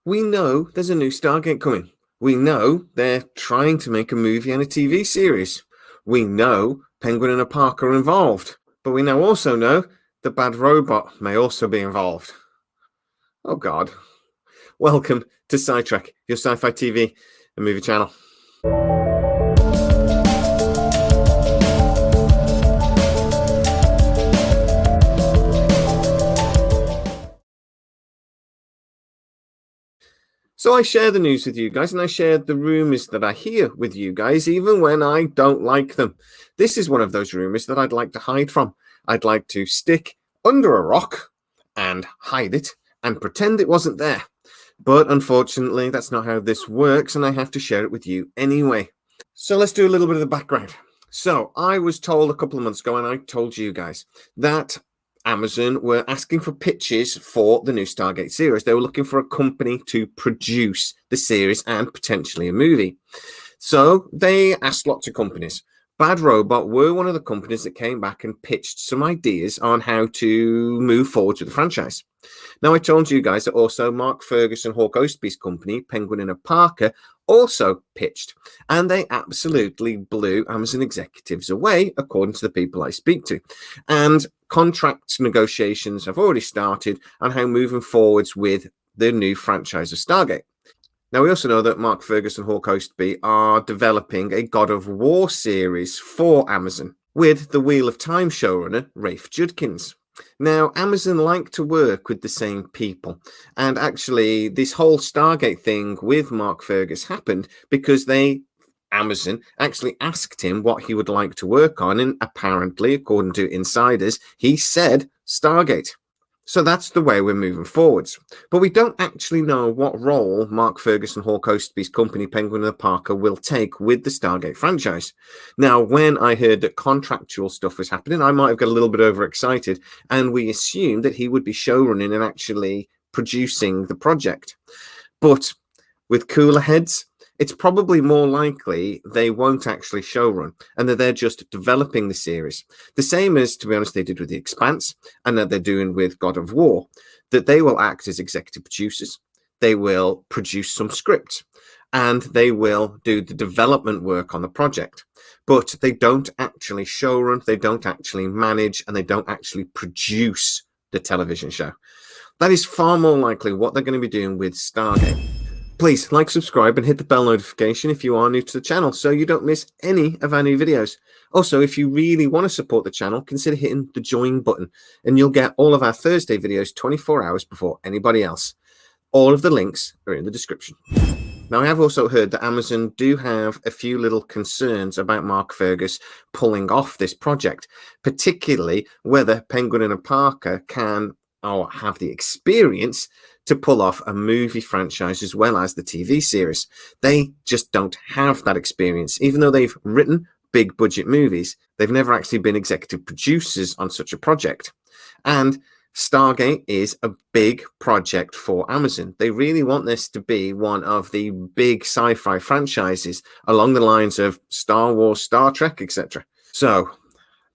We know there's a new Stargate coming. We know they're trying to make a movie and a TV series. We know Penguin and a Park are involved. But we now also know the bad robot may also be involved. Oh, God. Welcome to SciTrek, your sci-fi TV and movie channel. So I share the news with you guys, and I share the rumors that I hear with you guys, even when I don't like them. This is one of those rumors that I'd like to hide from. I'd like to stick under a rock and hide it and pretend it wasn't there. But unfortunately, that's not how this works, and I have to share it with you anyway. So let's do a little bit of the background. So I was told a couple of months ago, and I told you guys, that Amazon were asking for pitches for the new Stargate series. They were looking for a company to produce the series and potentially a movie. So they asked lots of companies. Bad Robot were one of the companies that came back and pitched some ideas on how to move forward with the franchise. Now, I told you guys that also Mark Ferguson, Hawk Ostby's company, Penguin and a Parker, also pitched, and they absolutely blew Amazon executives away, according to the people I speak to. And contract negotiations have already started on how moving forwards with the new franchise of Stargate. Now, we also know that Mark Ferguson and Hawk Ostby are developing a God of War series for Amazon with the Wheel of Time showrunner, Rafe Judkins. Now, Amazon like to work with the same people. And actually, this whole Stargate thing with Mark Fergus happened because Amazon actually asked him what he would like to work on. And apparently, according to insiders, he said Stargate. So that's the way we're moving forwards. But we don't actually know what role Mark Ferguson, Hawk Ostby's company, Penguin and Parker, will take with the Stargate franchise. Now, when I heard that contractual stuff was happening, I might have got a little bit overexcited, and we assumed that he would be showrunning and actually producing the project. But with cooler heads, it's probably more likely they won't actually showrun and that they're just developing the series. The same as, to be honest, they did with The Expanse and that they're doing with God of War, that they will act as executive producers. They will produce some scripts and they will do the development work on the project. But they don't actually showrun, they don't actually manage, and they don't actually produce the television show. That is far more likely what they're going to be doing with Stargate. Please like, subscribe, and hit the bell notification if you are new to the channel so you don't miss any of our new videos. Also, if you really want to support the channel, consider hitting the join button and you'll get all of our Thursday videos 24 hours before anybody else. All of the links are in the description. Now, I have also heard that Amazon do have a few little concerns about Mark Fergus pulling off this project, particularly whether Penguin and Parker can or have the experience to pull off a movie franchise as well as the TV series. They just don't have that experience. Even though they've written big budget movies, they've never actually been executive producers on such a project. And Stargate is a big project for Amazon. They really want this to be one of the big sci-fi franchises along the lines of Star Wars, Star Trek, etc. So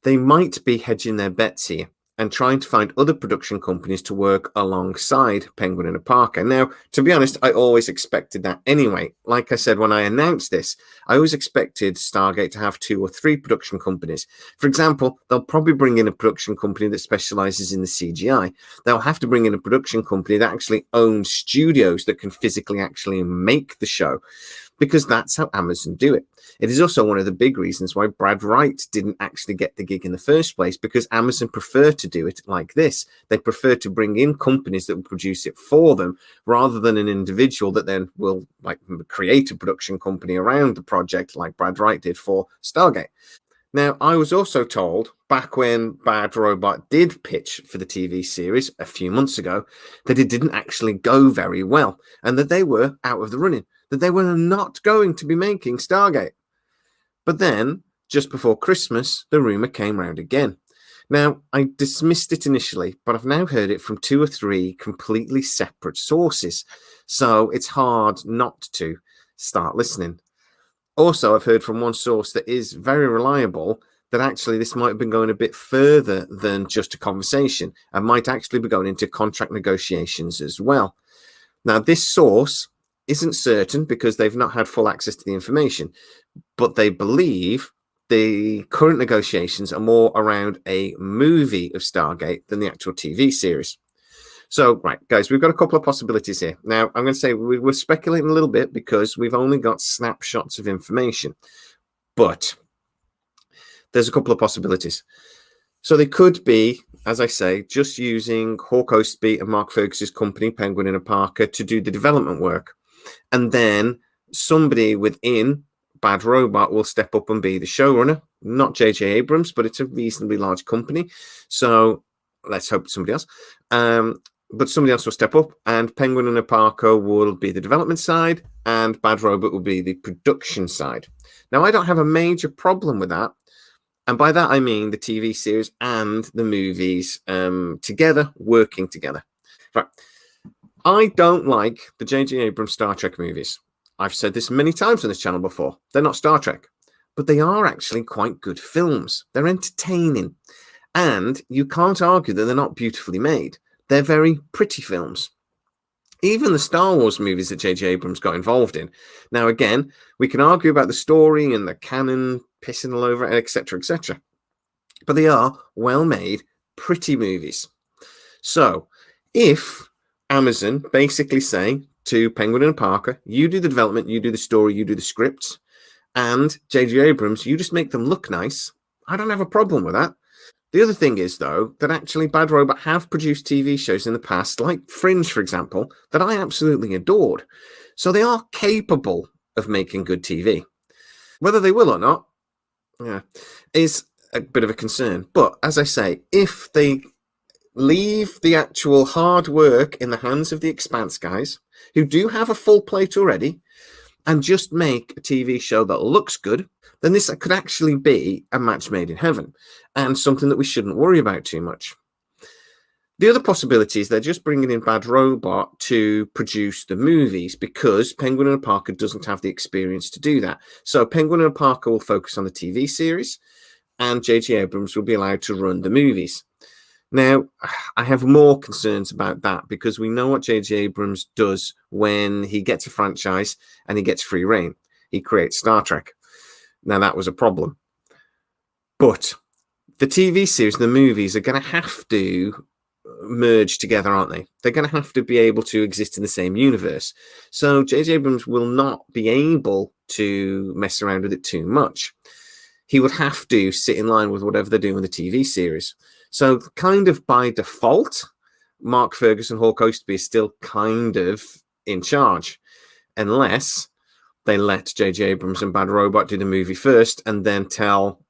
they might be hedging their bets here and trying to find other production companies to work alongside Penguin and Parker. Now, to be honest, I always expected that anyway. Like I said, when I announced this, I always expected Stargate to have 2 or 3 production companies. For example, they'll probably bring in a production company that specializes in the CGI. They'll have to bring in a production company that actually owns studios that can physically actually make the show, because that's how Amazon do it. It is also one of the big reasons why Brad Wright didn't actually get the gig in the first place, because Amazon prefer to do it like this. They prefer to bring in companies that will produce it for them rather than an individual that then will like create a production company around the project like Brad Wright did for Stargate. Now, I was also told back when Bad Robot did pitch for the TV series a few months ago that it didn't actually go very well and that they were out of the running, that they were not going to be making Stargate. But then, just before Christmas, the rumor came round again. Now, I dismissed it initially, but I've now heard it from 2 or 3 completely separate sources, so it's hard not to start listening. Also, I've heard from one source that is very reliable that actually this might have been going a bit further than just a conversation and might actually be going into contract negotiations as well. Now, this source isn't certain because they've not had full access to the information, but they believe the current negotiations are more around a movie of Stargate than the actual TV series. So, right, guys, we've got a couple of possibilities here. Now, I'm going to say we're speculating a little bit because we've only got snapshots of information, but there's a couple of possibilities. So they could be, as I say, just using Hawk Ostby and Mark Fergus's company, Penguin and Parker, to do the development work. And then somebody within Bad Robot will step up and be the showrunner. Not J.J. Abrams, but it's a reasonably large company. So let's hope somebody else. But somebody else will step up, and Penguin and Parker will be the development side, and Bad Robot will be the production side. Now, I don't have a major problem with that. And by that, I mean the TV series and the movies together, working together. Right. I don't like the J.J. Abrams Star Trek movies. I've said this many times on this channel before. They're not Star Trek, but they are actually quite good films. They're entertaining. And you can't argue that they're not beautifully made. They're very pretty films. Even the Star Wars movies that J.J. Abrams got involved in. Now, again, we can argue about the story and the canon pissing all over it, etc., etc. But they are well-made, pretty movies. So, if Amazon basically say to Penguin and Parker, you do the development, you do the story, you do the scripts, and J.J. Abrams, you just make them look nice, I don't have a problem with that. The other thing is, though, that actually Bad Robot have produced TV shows in the past, like Fringe, for example, that I absolutely adored. So they are capable of making good TV. Whether they will or not, is a bit of a concern. But as I say, if they leave the actual hard work in the hands of the Expanse guys, who do have a full plate already, and just make a TV show that looks good, then this could actually be a match made in heaven and something that we shouldn't worry about too much. The other possibility is they're just bringing in Bad Robot to produce the movies because Penguin and Parker doesn't have the experience to do that. So Penguin and Parker will focus on the TV series and J.J. Abrams will be allowed to run the movies. Now, I have more concerns about that because we know what J.J. Abrams does when he gets a franchise and he gets free reign. He creates Star Trek. Now, that was a problem. But the TV series and the movies are going to have to merge together, aren't they? They're going to have to be able to exist in the same universe. So J.J. Abrams will not be able to mess around with it too much. He would have to sit in line with whatever they're doing with the TV series. So kind of by default, Mark Ferguson, Hawk Ostby is still kind of in charge, unless they let J.J. Abrams and Bad Robot do the movie first and then tell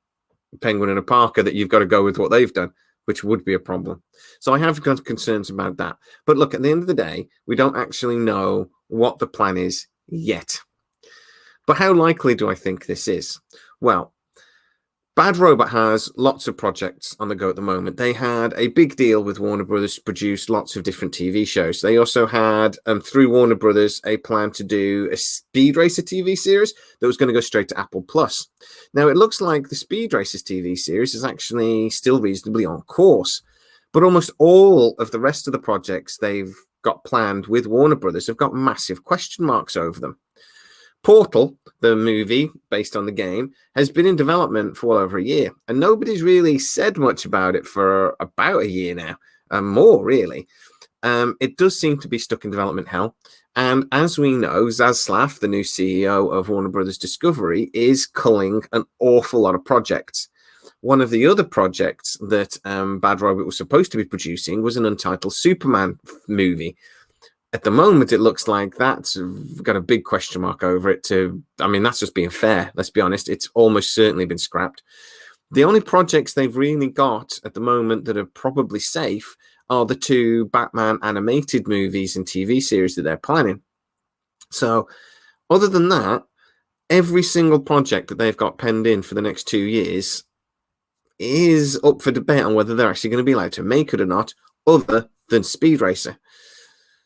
Penguin and Parker that you've got to go with what they've done, which would be a problem. So I have got concerns about that. But look, at the end of the day, we don't actually know what the plan is yet. But how likely do I think this is? Well, Bad Robot has lots of projects on the go at the moment. They had a big deal with Warner Brothers to produce lots of different TV shows. They also had, through Warner Brothers, a plan to do a Speed Racer TV series that was going to go straight to Apple Plus. Now, it looks like the Speed Racers TV series is actually still reasonably on course, but almost all of the rest of the projects they've got planned with Warner Brothers have got massive question marks over them. Portal, the movie based on the game, has been in development for well over a year, and nobody's really said much about it for about a year now, more really. It does seem to be stuck in development hell, and as we know, Zaslav, the new CEO of Warner Brothers Discovery, is culling an awful lot of projects. One of the other projects that Bad Robot was supposed to be producing was an untitled Superman movie. At the moment, it looks like that's got a big question mark over it. I mean, that's just being fair. Let's be honest. It's almost certainly been scrapped. The only projects they've really got at the moment that are probably safe are the two Batman animated movies and TV series that they're planning. So other than that, every single project that they've got penned in for the next 2 years is up for debate on whether they're actually going to be allowed to make it or not, other than Speed Racer.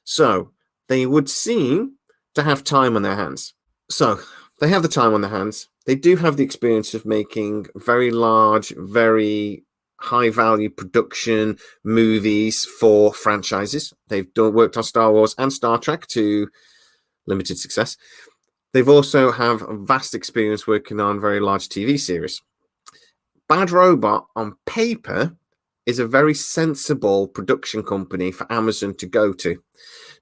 So they would seem to have time on their hands. So they have the time on their hands. They do have the experience of making very large, very high-value production movies for franchises. They've worked on Star Wars and Star Trek to limited success. They've also have vast experience working on very large TV series. Bad Robot, on paper, is a very sensible production company for Amazon to go to.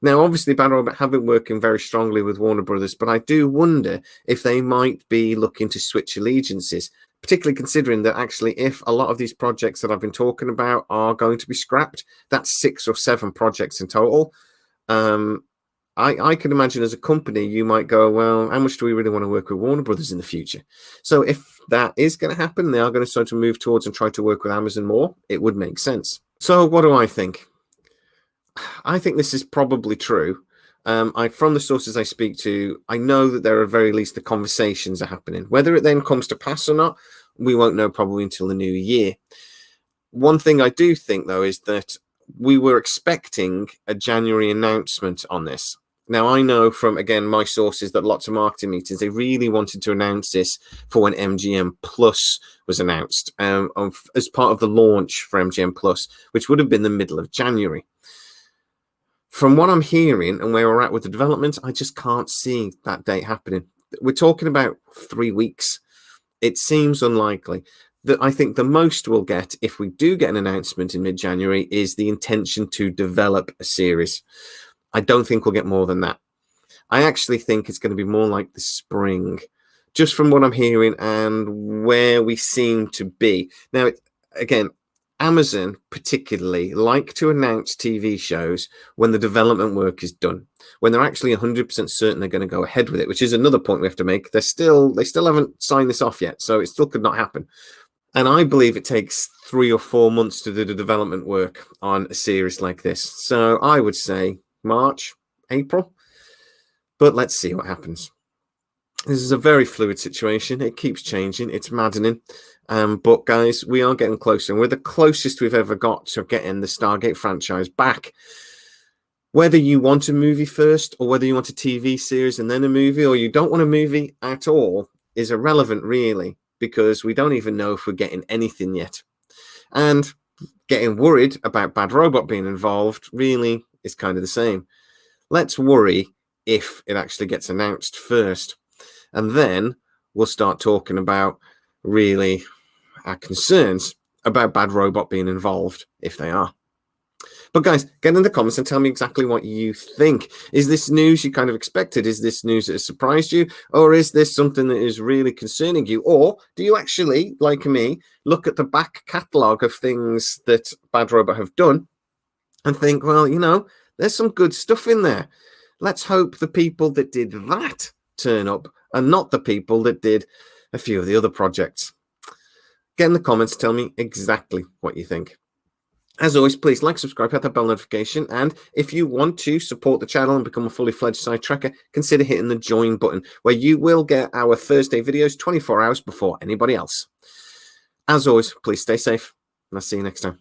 Now, obviously, Bad Robot have been working very strongly with Warner Brothers, but I do wonder if they might be looking to switch allegiances, particularly considering that actually if a lot of these projects that I've been talking about are going to be scrapped, that's 6 or 7 projects in total. I can imagine as a company, you might go, well, how much do we really want to work with Warner Brothers in the future? So if that is going to happen, they are going to start to move towards and try to work with Amazon more. It would make sense. So what do I think? I think this is probably true. From the sources I speak to, I know that there are at very least the conversations are happening. Whether it then comes to pass or not, we won't know probably until the new year. One thing I do think, though, is that we were expecting a January announcement on this. Now, I know from, again, my sources that lots of marketing meetings, they really wanted to announce this for when MGM Plus was announced as part of the launch for MGM Plus, which would have been the middle of January. From what I'm hearing and where we're at with the development, I just can't see that date happening. We're talking about 3 weeks. It seems unlikely. That I think the most we'll get if we do get an announcement in mid-January is the intention to develop a series. I don't think we'll get more than that. I actually think it's going to be more like the spring, just from what I'm hearing and where we seem to be. Now, again, Amazon particularly like to announce TV shows when the development work is done, when they're actually 100% certain they're going to go ahead with it, which is another point we have to make. They still haven't signed this off yet, so it still could not happen. And I believe it takes 3 or 4 months to do the development work on a series like this. So I would say March, April. But let's see what happens. This is a very fluid situation. It keeps changing. It's maddening. But guys, we are getting closer. And we're the closest we've ever got to getting the Stargate franchise back. Whether you want a movie first or whether you want a TV series and then a movie, or you don't want a movie at all, is irrelevant, really, because we don't even know if we're getting anything yet. And getting worried about Bad Robot being involved really is kind of the same. Let's worry if it actually gets announced first. And then we'll start talking about really our concerns about Bad Robot being involved, if they are. But guys, get in the comments and tell me exactly what you think. Is this news you kind of expected? Is this news that has surprised you? Or is this something that is really concerning you? Or do you actually, like me, look at the back catalogue of things that Bad Robot have done and think, well, you know, there's some good stuff in there. Let's hope the people that did that turn up and not the people that did a few of the other projects. Get in the comments, tell me exactly what you think. As always, please like, subscribe, hit that bell notification, and if you want to support the channel and become a fully fledged Sci-Trekker, consider hitting the join button, where you will get our Thursday videos 24 hours before anybody else. As always, please stay safe, and I'll see you next time.